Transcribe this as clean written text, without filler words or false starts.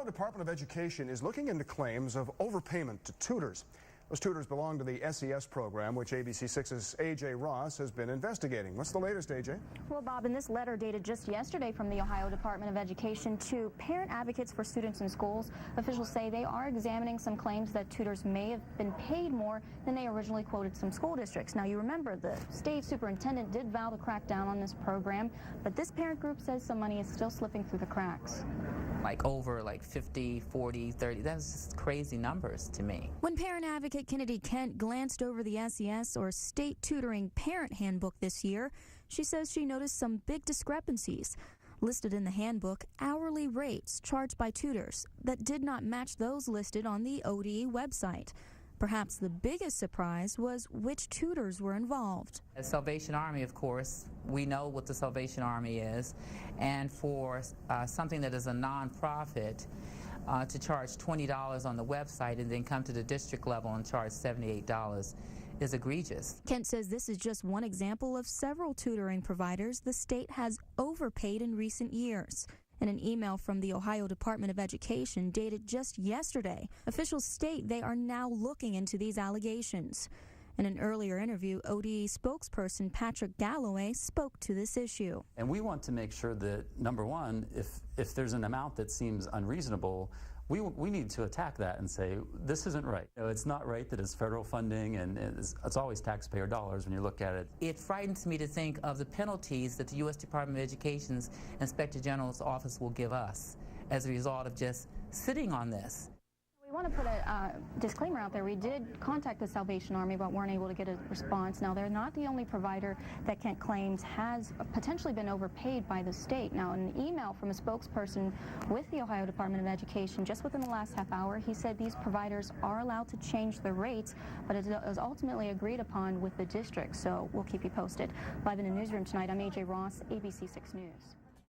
Ohio Department of Education is looking into claims of overpayment to tutors. Those tutors belong to the SES program, which ABC6's A.J. Ross has been investigating. What's the latest, A.J.? Well, Bob, in this letter dated just yesterday from the Ohio Department of Education to parent advocates for students in schools, officials say they are examining some claims that tutors may have been paid more than they originally quoted some school districts. Now, you remember the state superintendent did vow to crack down on this program, but this parent group says some money is still slipping through the cracks. Like over 50, 40, 30, that's just crazy numbers to me. When parent advocate Kennedy Kent glanced over the SES or State Tutoring Parent Handbook this year, she says she noticed some big discrepancies. Listed in the handbook, hourly rates charged by tutors that did not match those listed on the ODE website. Perhaps the biggest surprise was which tutors were involved. The Salvation Army, of course, we know what the Salvation Army is, and for something that is a nonprofit, to charge $20 on the website and then come to the district level and charge $78 is egregious. Kent says this is just one example of several tutoring providers the state has overpaid in recent years. In an email from the Ohio Department of Education dated just yesterday, officials state they are now looking into these allegations. In an earlier interview, ODE spokesperson Patrick Galloway spoke to this issue. And we want to make sure that, number one, if there's an amount that seems unreasonable, we need to attack that and say, this isn't right. You know, it's not right that it's federal funding, and it's always taxpayer dollars when you look at it. It frightens me to think of the penalties that the U.S. Department of Education's Inspector General's office will give us as a result of just sitting on this. We want to put a disclaimer out there. We did contact the Salvation Army but weren't able to get a response. Now, they're not the only provider that Kent claims has potentially been overpaid by the state. Now, in an email from a spokesperson with the Ohio Department of Education just within the last half hour, he said these providers are allowed to change the rates, but it was ultimately agreed upon with the district. So we'll keep you posted. Live in the newsroom tonight, I'm A.J. Ross, ABC6 News.